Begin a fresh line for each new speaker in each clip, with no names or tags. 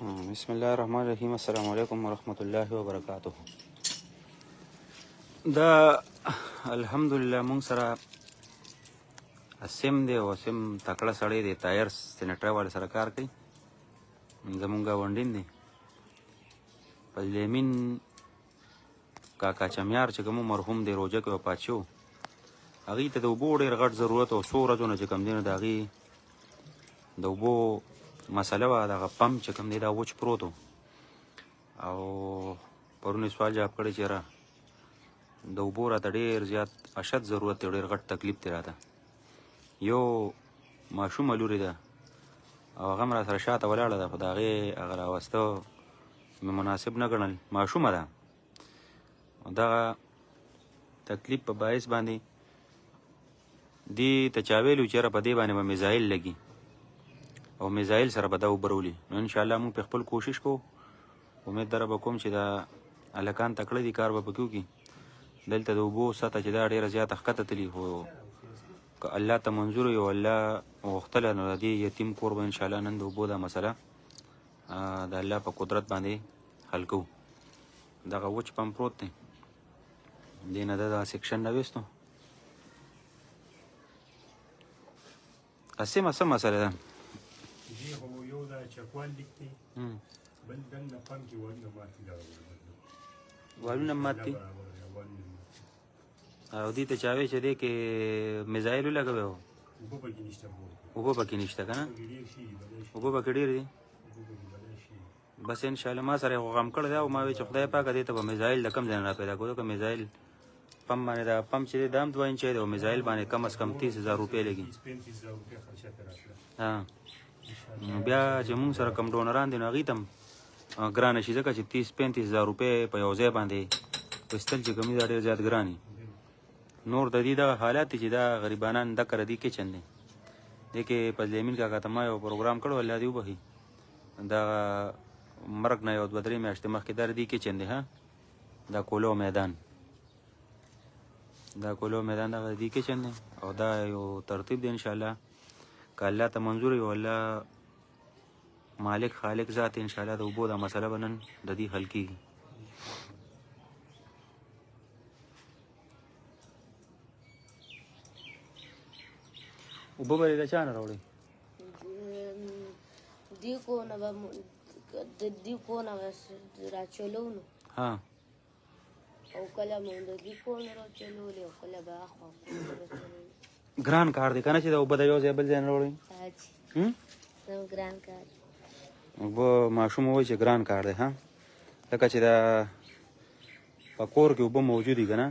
بسم الله الرحمن الرحیم. السلام علیکم ورحمۃ الله وبرکاتہ. دا الحمدلله مونږ سره اسیم دی او اسیم تکړه سړی دی، تایر سینټر والے سره کار کوي. زمونږ ونډین دی پلیمین کاکا چمیار چې کوم مرحوم دی روجه کې وفات شو، هغې ته د اوبو ډېر غټ ضرورت او څو ورځو نه چې کوم دی نو د هغې د اوبو مسله وه، دغه پمپ چې کوم دی دا وچ پروت و او پرون یې سوال جواب کړی چې یاره د اوبو راته ډېر زیات اشد ضرورت دی، ډېر غټ تکلیف دی راته. یو ماشومه لورې ده او هغه هم را سره شاته ولاړه ده، خو د هغې هغه راوسته مې مناسب نه ګڼل. ماشومه ده، دغه تکلیف په باعث باندې دې ته چا ویلي چې یاره په دې باندې به میزایل لګي او میزایل سره به دا اوبه راولي. نو انشاءالله موږ په خپل کوشش کوو، امید دره به کوم چې دا هلکان تکړه دي، کار به پکې وکړي. دلته د اوبو سطحه چې دا ډېره زیاته ښکته تلي، خو که الله ته منظور وي او الله غوښتله نو د دې یتیم کور به انشاءالله نن د اوبو دا مسله د الله په قدرت باندې حل کوو. دغه وچ پمپ پروت دی، دې نه ده دا سیکشن نه ویستو. اسیمه څه مسله ده؟
دې خو یو دا چکوال لیک دی، بل دننه پمپ کې والونه مات دي،
والونه مات دي او دې ته چا وایي چې دې کې میزایل ولګوی و؟
اوبه پکې نشته،
اوبه پکې نشته که نه؟ اوبه پکې ډېر دي. بس انشاءالله ما سره یې خو غم کړی دی او ما وایي چې خدای پاکه دې ته به میزایل د کم ځای نه را پیدا کړو، که میزایل پمپ باندې دا پمپ چې دی دا هم 2 انچی دی او میزایل باندې کم از کم 30,000 روپۍ لګي. ها نو بیا چې مونږ سره کم ډونران دي نو هغوی ته هم ګرانه شي، ځکه چې 30-35,000 روپۍ په یو ځای باندې ویستل چې کوم دي دا ډېر زیات ګران دي. نور د دې دغه حالات دي چې دا غریبانان دکه ردي کچن دی. دې کې فضل امین کاکا ته ما یو پروګرام کړو، الله دې وبخي، دا مرګ نه یو 2-3 میاشتې مخکې دا ردي کچن دی. ها دا کولو میدان، دا کولو میدان دغه ردي کچن دی او دا یو ترتیب دی انشاءالله که الله ته منظور وي او الله مالک خالق ذات انشاءالله د اوبو دا مسله به نن د دې حل کېږي. اوبه به یې د چا نه راوړئ؟
دې کونه به راچلو نو
ها
او کله مو د دې کونه راچلولې او کله به اخوا
ګران کار دی که نه چې د اوبه د یو ځای بل ځای نه راوړئ؟
ګران کار
اوبه ماشوم وایي چې ګران کار دی. ها لکه چې دا په کور کې اوبه موجودې که نه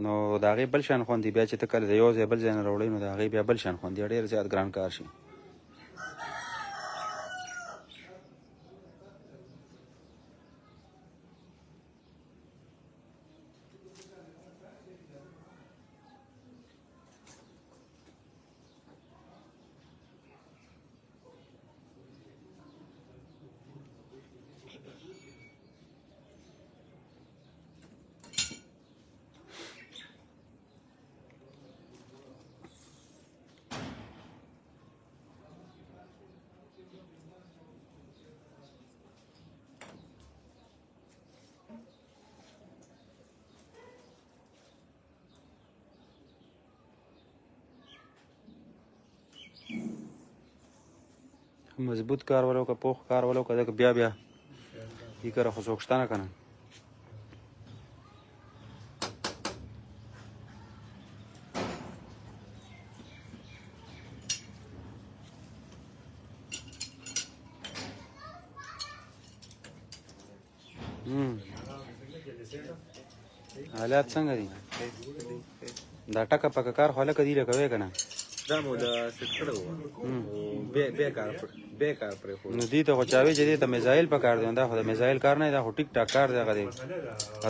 نو د هغې بل شان خوند دی، بیا چې ته کله د یو ځای بل ځای نه راوړئ نو د هغې بیا بل شان خوند دی، ډېر زیات ګران کار شي. مضبوط کار ولو که پوخ کار ولو که ځکه بیا بیا دې کره خو څوک شته نه که نه. حالات څنګه دي؟ دا ټکه پکه کار خو هلکه دي له کوې که نه؟
دا مو د سیټ کړی وو، بېکار پرېښود.
نو دې ته خو چا وایي چې دې ته میزایل پکار دی، دا خو د میزایل کار نه دی، دا خو ټیک ټاک کار دی. هغه دی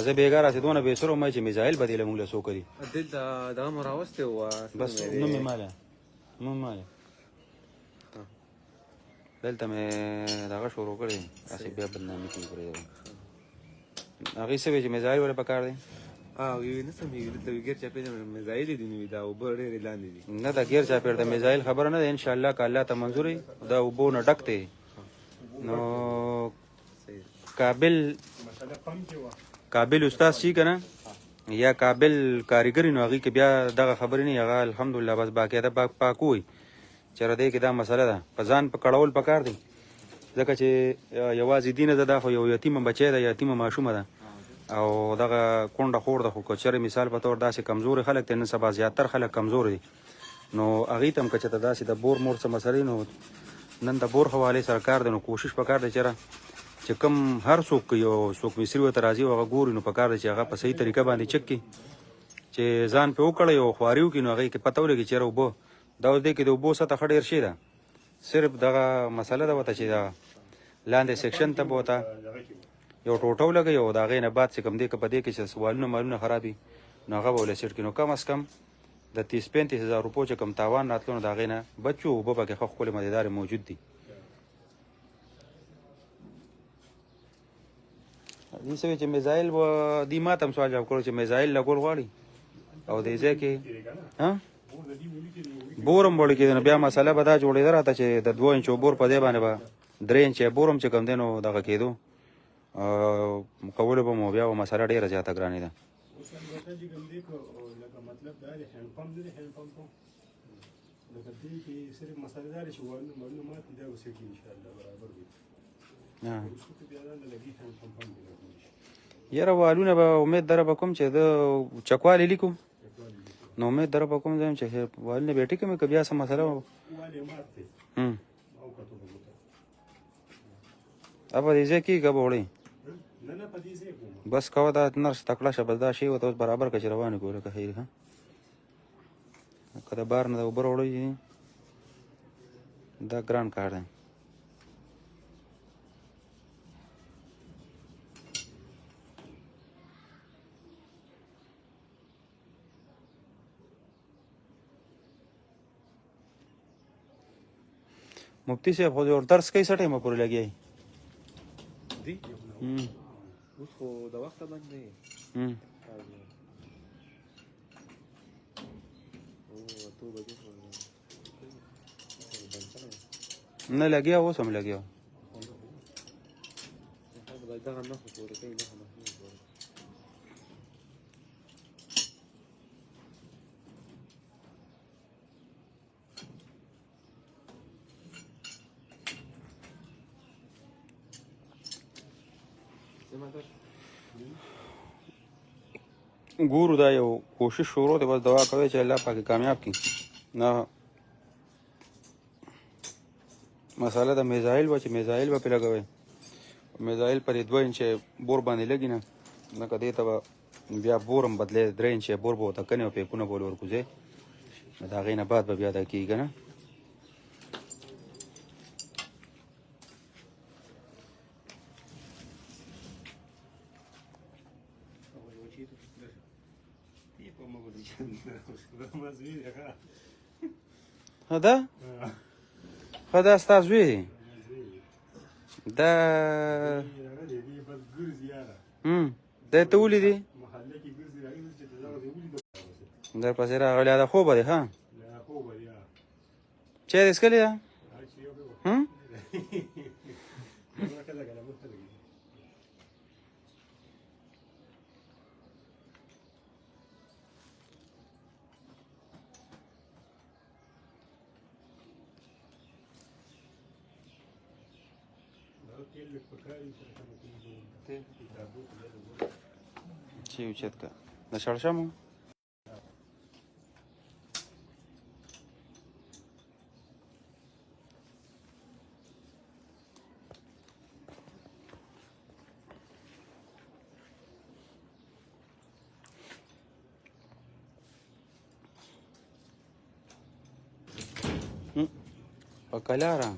زه بېګار هسې دونه بېسره وم چې میزایل به دې له مونږ له څو کړي.
دلته دغه مو راوستی وه،
بس نوم یې ماله دلته مې دغه شروع کړی، هسې بیا بدنامي کړي پرېږدم. هغې څه وایي چې میزایل ولې پکار دی؟
یو نه سمېږي، دلته ګیر چاپېر د میزایل دي نو دا اوبه ډېرې لاندې دي.
نه د ګیر چاپېر د میزایل خبره نه ده، انشاءالله که الله ته منظور وي دا اوبو نه ډک دی نو قابل
مسله پم کې و
قابل استاد شي که نه یا قابل کاریګر نو هغې کې بیا دغه خبرې نه هغه الحمدلله بس باقاعده پاک ووایي چې ردی کې دا مسله ده په ځان په کړول پکار دی ځکه چې یوازې دینه ده دا خو یو یتیمه بچی ده یتیمه ماشومه ده او دغه کونډه خور ده خو که چېرې مثال په طور داسې کمزوري خلک دی نن سبا زیاتر خلک کمزور دي نو هغې ته هم که چېرته داسې د بور مور څه مسلې نو نن د بور حوالې سره کار دی نو کوشش پکار دی چې کوم هر څوک یو څوک مصري ورته راځي او هغه ګوري نو پکار دی چې هغه په صحیح طریقه باندې چک کړي چې ځان پې وکړی او خواري وکړي نو هغې کې پته ولګي چېرې اوبه دا اوس دی کې د اوبو سطح ښه ډېر شي ده صرف دغه مسله ده ورته چې دغه لاندې سیکشن ته به ورته یو ټوټه ولګوي او د هغې نه بعد چې کوم دی که په دې کې چې والونه مالونه خراب وي نو هغه به ولې سیټ کړي نو کم از کم د 30-35 هزار روپو چې کوم تاوان راتلو نو د هغې نه بچو اوبه پکې ښه ښکلې مزېدارې موجود دي دې څه چې میزایل و دې ما ته هم سوال جواب کړو چې میزایل لګول غواړي او دې ځای کې بور هم وړي کېده نو بیا مسله به دا جوړېده راته چې د 2 انچو بور په ځای باندې به 3 انچه بور هم چې کوم دی نو دغه کېدو کولو به مو بیا مسله ډېره زیاته ګرانې ده
اوس البته چې کوم دی لکه مطلب دا دی هینډ پمپ نه دی هینډ پمپ لکه دې کې صرف مسله دا دی چې والونه ماتې دا اوسېږي انشاءالله برابر وي وروسته که بیا دا نه لګي هینډ پمپ هم لګولی شي
یاره والونه به امید دره به کوم چې د چکوالی لیکو نو امید دره به کوم ځایم چې والونه به ټیکه مې که بیا څه مسله
والې مات دی او کتو به ګوته
ابا دې ځای کې که به وړې
نه په دې ځای کوم
بس کوه دا نرس تکړه شه بس دا شی ورته اوس برابر که چې روانې کړو لکه خیر ښه که د بار نه د اوبه راوړی دا ګران کار دی مفتی صاحب خو اور درس کوي څه ټایمه پورې لګیایي
دی اوس خو د وخته باندې
نه لګیا اوس هم لګیا
دغه نه خو پورې کوي نه
ګورو دا یو کوشش شروع دی بس دعا کوي چې الله پاک کامیاب کړي نه مساله د میزایل و چې میزایل به پې لګوئ میزایل پرې 2 انچه بور باندې لګي نه لکه دې ته به بیا بور هم بدلې 3 انچه بور به ورته کنې او پیپونه به ورکوځئ نو د هغې نه بعد به بیا دا کېږي که نه دا ښه دا ستا زوی دی دا دی ته ولیدې در پسې راغلی دا خوبه دی ښه چای دې څښلی ده چې اوچت که د شړشمو په کلاره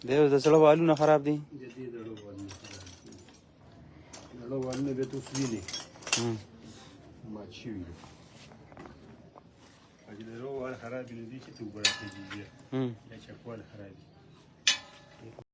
دی اوس د زړه والونه خراب دي
زړه والونه بیا ته اوس وینې مات شوي دي چې د زړه وال خراب دي چې ته اوبه راخېږي بیا چکوال